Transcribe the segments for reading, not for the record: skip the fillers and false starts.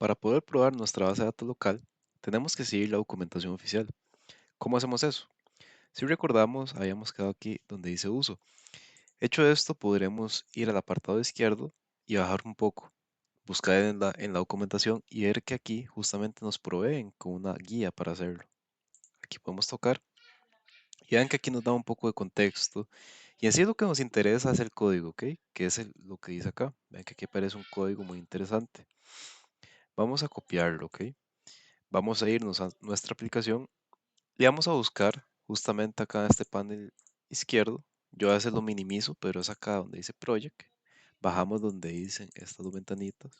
Para poder probar nuestra base de datos local, tenemos que seguir la documentación oficial. ¿Cómo hacemos eso? Si recordamos, habíamos quedado aquí donde dice uso. Hecho esto, podremos ir al apartado izquierdo y bajar un poco, buscar en la documentación y ver que aquí justamente nos proveen con una guía para hacerlo. Aquí podemos tocar y vean que aquí nos da un poco de contexto. Y así lo que nos interesa es el código, ¿ok? Que es lo que dice acá. Vean que aquí aparece un código muy interesante. Vamos a copiarlo, ¿ok? Vamos a irnos a nuestra aplicación y vamos a buscar justamente acá en este panel izquierdo. Yo a veces lo minimizo, pero es acá donde dice Project. Bajamos donde dicen estas dos ventanitas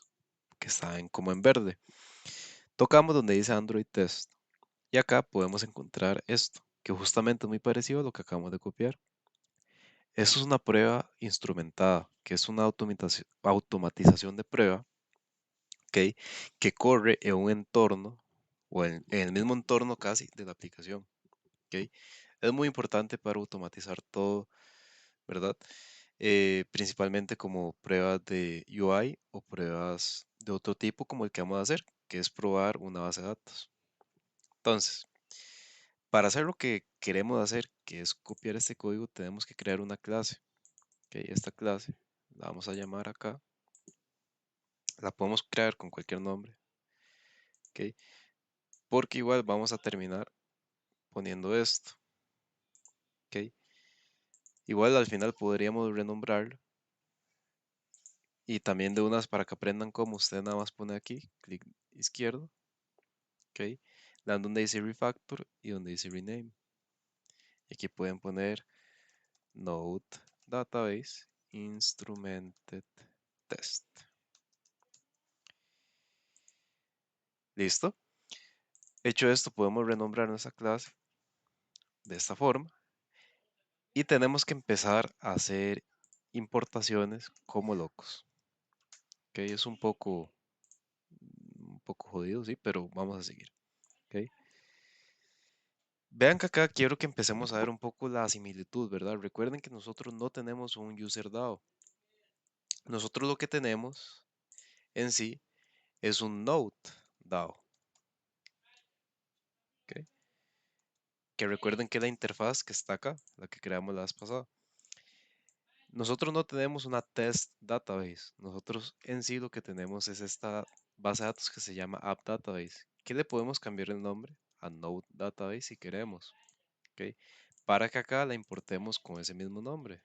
que están como en verde. Tocamos donde dice Android Test. Y acá podemos encontrar esto, que justamente es muy parecido a lo que acabamos de copiar. Esto es una prueba instrumentada, que es una automatización de prueba, ¿ok? Que corre en un entorno o en el mismo entorno casi de la aplicación. ¿Ok? Es muy importante para automatizar todo, ¿verdad? Principalmente como pruebas de UI o pruebas de otro tipo como el que vamos a hacer, que es probar una base de datos. Entonces, para hacer lo que queremos hacer, que es copiar este código, tenemos que crear una clase. ¿Ok? Esta clase la vamos a llamar acá. La podemos crear con cualquier nombre. ¿Ok? Porque igual vamos a terminar poniendo esto. ¿Ok? Igual al final podríamos renombrarlo. Y también de unas para que aprendan cómo usted nada más pone aquí, clic izquierdo, ¿ok? Le dan donde dice refactor y donde dice rename. Y aquí pueden poner node database instrumented test. ¿Listo? Hecho esto, podemos renombrar nuestra clase de esta forma y tenemos que empezar a hacer importaciones como locos. ¿Ok? Es un poco jodido, sí, pero vamos a seguir. ¿Ok? Vean que acá quiero que empecemos a ver un poco la similitud, ¿verdad? Recuerden que nosotros no tenemos un user DAO. Nosotros lo que tenemos en sí es un node DAO, ¿ok? Que recuerden que la interfaz que está acá, la que creamos la vez pasada. Nosotros no tenemos una test database. Nosotros en sí lo que tenemos es esta base de datos que se llama app database, que le podemos cambiar el nombre a node database si queremos, ¿ok? Para que acá la importemos con ese mismo nombre,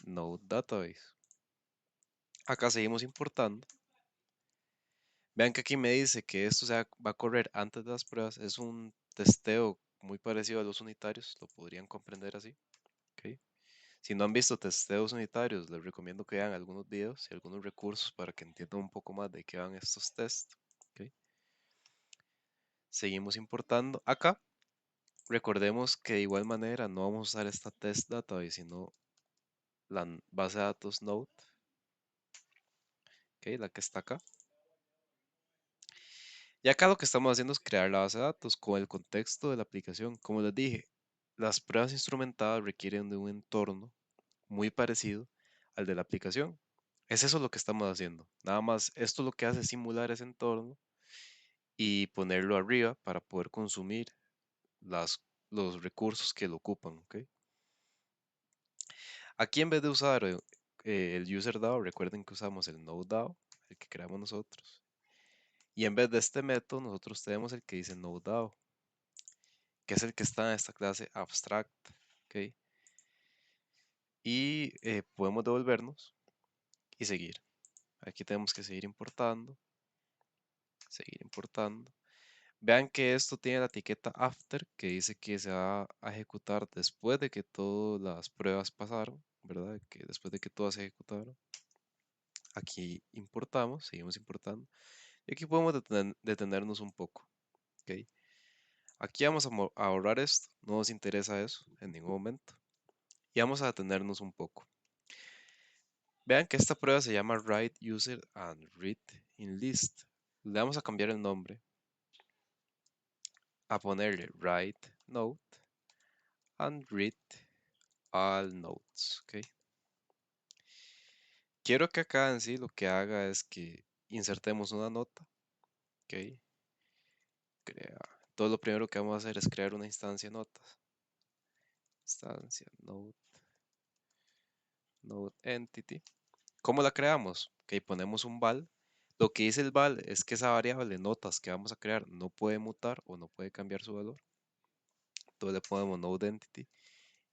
node database. Acá seguimos importando. Vean que aquí me dice que esto va a correr antes de las pruebas. Es un testeo muy parecido a los unitarios. Lo podrían comprender así. ¿Ok? Si no han visto testeos unitarios, les recomiendo que vean algunos videos y algunos recursos para que entiendan un poco más de qué van estos tests. ¿Ok? Seguimos importando. Acá, recordemos que de igual manera no vamos a usar esta test database, sino la base de datos Node. ¿Ok? La que está acá. Y acá lo que estamos haciendo es crear la base de datos con el contexto de la aplicación. Como les dije, las pruebas instrumentadas requieren de un entorno muy parecido al de la aplicación. Es eso lo que estamos haciendo. Nada más, esto lo que hace es simular ese entorno y ponerlo arriba para poder consumir los recursos que lo ocupan. ¿Ok? Aquí en vez de usar el user DAO, recuerden que usamos el node DAO, el que creamos nosotros. Y en vez de este método, nosotros tenemos el que dice node DAO, que es el que está en esta clase abstract. ¿Ok? Y podemos devolvernos y seguir. Aquí tenemos que seguir importando, seguir importando. Vean que esto tiene la etiqueta after, que dice que se va a ejecutar después de que todas las pruebas pasaron, ¿verdad? Que después de que todas se ejecutaron. Aquí importamos, seguimos importando. Y aquí podemos detenernos un poco. ¿Ok? Aquí vamos a ahorrar esto, no nos interesa eso en ningún momento. Y vamos a detenernos un poco. Vean que esta prueba se llama Write User and Read in List. Le vamos a cambiar el nombre, a ponerle Write Note and Read All Notes. ¿Ok? Quiero que acá en sí lo que haga es que insertemos una nota Ok, crea. Todo lo primero que vamos a hacer es crear una instancia notas. Instancia node entity. ¿Cómo la creamos? Ok, ponemos un val. Lo que dice el val es que esa variable notas que vamos a crear no puede mutar o no puede cambiar su valor. Entonces le ponemos node entity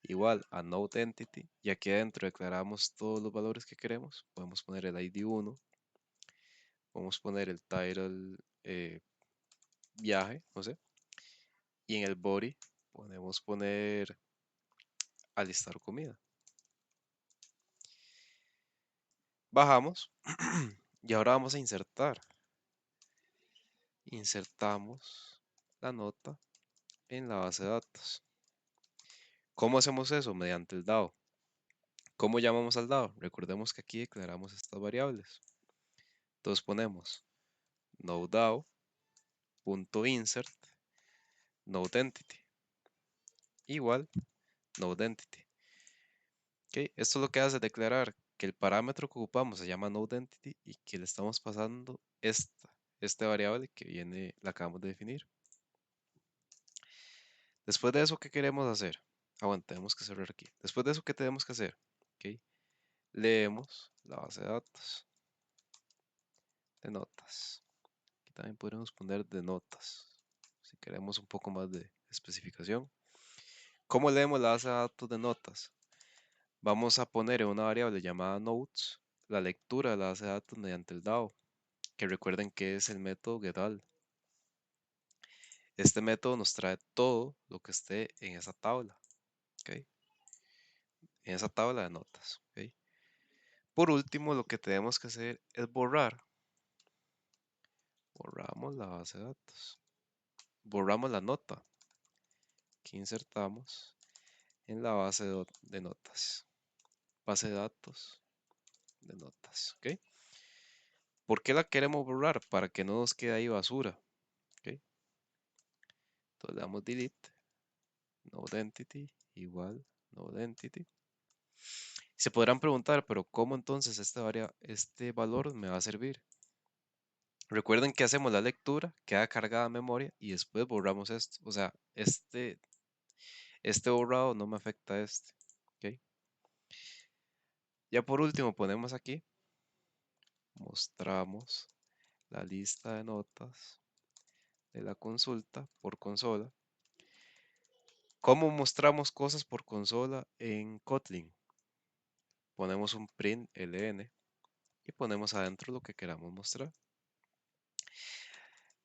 igual a node entity y aquí adentro declaramos todos los valores que queremos. Podemos poner el ID 1, podemos poner el title viaje, no sé, y en el body podemos poner alistar comida. Bajamos y ahora vamos a insertar. Insertamos la nota en la base de datos. ¿Cómo hacemos eso? Mediante el DAO. ¿Cómo llamamos al DAO? Recordemos que aquí declaramos estas variables. Entonces ponemos nodeDAO.insert nodeEntity igual nodeEntity. ¿Okay? Esto lo que hace es declarar que el parámetro que ocupamos se llama nodeEntity y que le estamos pasando esta variable que viene, la acabamos de definir. Después de eso, ¿qué queremos hacer? Bueno, tenemos que cerrar aquí. Después de eso, ¿qué tenemos que hacer? ¿Okay? Leemos la base de datos de notas. Aquí también podemos poner de notas, si queremos un poco más de especificación. ¿Cómo leemos la base de datos de notas? Vamos a poner en una variable llamada notes la lectura de la base de datos mediante el DAO, que recuerden que es el método getAll. Este método nos trae todo lo que esté en esa tabla, ¿okay? En esa tabla de notas. ¿Okay? Por último, lo que tenemos que hacer es borrar. Borramos la base de datos. Borramos la nota que insertamos en la base de notas. Base de datos de notas. ¿Okay? ¿Por qué la queremos borrar? Para que no nos quede ahí basura. ¿Okay? Entonces le damos delete. Node entity igual node entity. Se podrán preguntar, pero ¿cómo entonces este valor me va a servir? Recuerden que hacemos la lectura, queda cargada a memoria y después borramos esto. O sea, este borrado no me afecta a este. ¿Okay? Ya por último ponemos aquí, mostramos la lista de notas de la consulta por consola. ¿Cómo mostramos cosas por consola en Kotlin? Ponemos un print ln y ponemos adentro lo que queramos mostrar.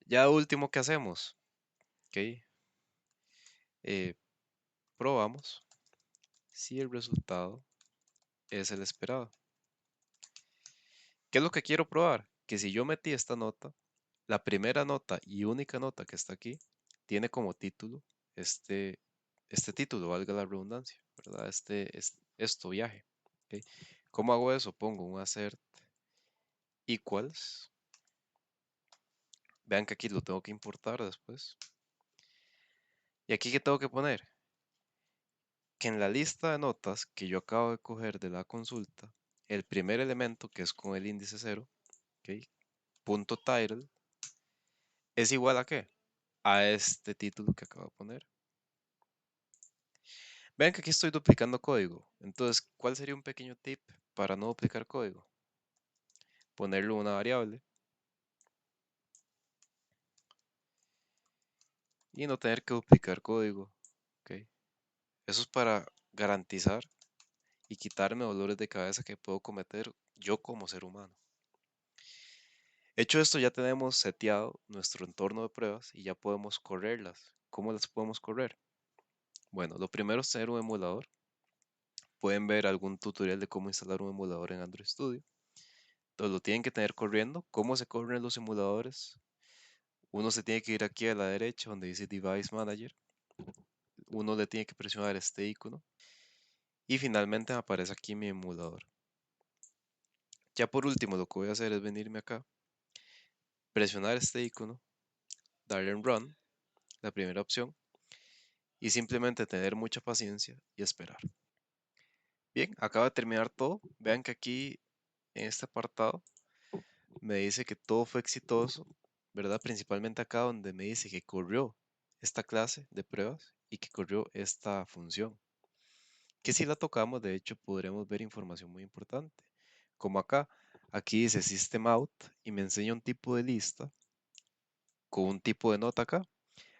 Ya último que hacemos, ¿ok? Probamos si el resultado es el esperado. ¿Qué es lo que quiero probar? Que si yo metí esta nota, la primera nota y única nota que está aquí tiene como título este, este título, valga la redundancia, ¿verdad? Esto viaje. ¿Ok? ¿Cómo hago eso? Pongo un assert equals. Vean que aquí lo tengo que importar después. ¿Y aquí qué tengo que poner? Que en la lista de notas que yo acabo de coger de la consulta, el primer elemento que es con el índice 0, ¿ok? Punto title, es igual a qué? A este título que acabo de poner. Vean que aquí estoy duplicando código. Entonces, ¿cuál sería un pequeño tip para no duplicar código? Ponerlo en una variable y no tener que duplicar código. ¿Ok? Eso es para garantizar y quitarme dolores de cabeza que puedo cometer yo como ser humano. Hecho esto, ya tenemos seteado nuestro entorno de pruebas y ya podemos correrlas. ¿Cómo las podemos correr? Bueno, lo primero es tener un emulador. Pueden ver algún tutorial de cómo instalar un emulador en Android Studio. Entonces lo tienen que tener corriendo. ¿Cómo se corren los emuladores? Uno se tiene que ir aquí a la derecha donde dice Device Manager. Uno le tiene que presionar este icono. Y finalmente me aparece aquí mi emulador. Ya por último lo que voy a hacer es venirme acá, presionar este icono, darle en Run, la primera opción, y simplemente tener mucha paciencia y esperar. Bien, acaba de terminar todo. Vean que aquí en este apartado me dice que todo fue exitoso ¿verdad? Principalmente acá donde me dice que corrió esta clase de pruebas y que corrió esta función. Que si la tocamos, de hecho, podremos ver información muy importante. Como acá, aquí dice System Out y me enseña un tipo de lista con un tipo de nota acá.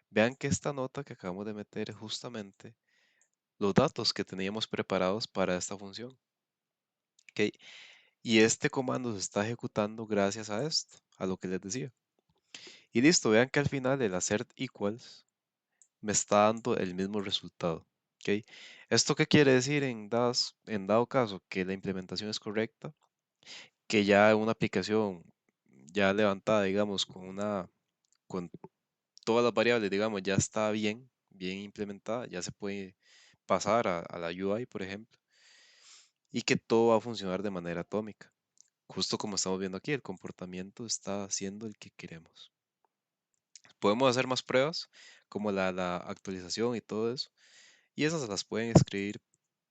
Vean que esta nota que acabamos de meter es justamente los datos que teníamos preparados para esta función. ¿Ok? Y este comando se está ejecutando gracias a esto, a lo que les decía. Y listo, vean que al final el assert equals me está dando el mismo resultado. ¿Ok? ¿Esto qué quiere decir en dado caso que la implementación es correcta? Que ya una aplicación ya levantada, digamos, con todas las variables, digamos, ya está bien implementada, ya se puede pasar a la UI, por ejemplo, y que todo va a funcionar de manera atómica. Justo como estamos viendo aquí, el comportamiento está siendo el que queremos. Podemos hacer más pruebas, como la actualización y todo eso, y esas las pueden escribir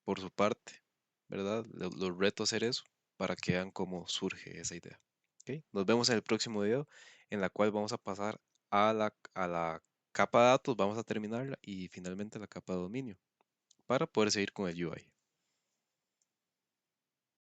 por su parte, ¿verdad? Los reto a hacer eso para que vean cómo surge esa idea. ¿Ok? Nos vemos en el próximo video, en la cual vamos a pasar a la capa de datos, vamos a terminarla y finalmente la capa de dominio para poder seguir con el UI.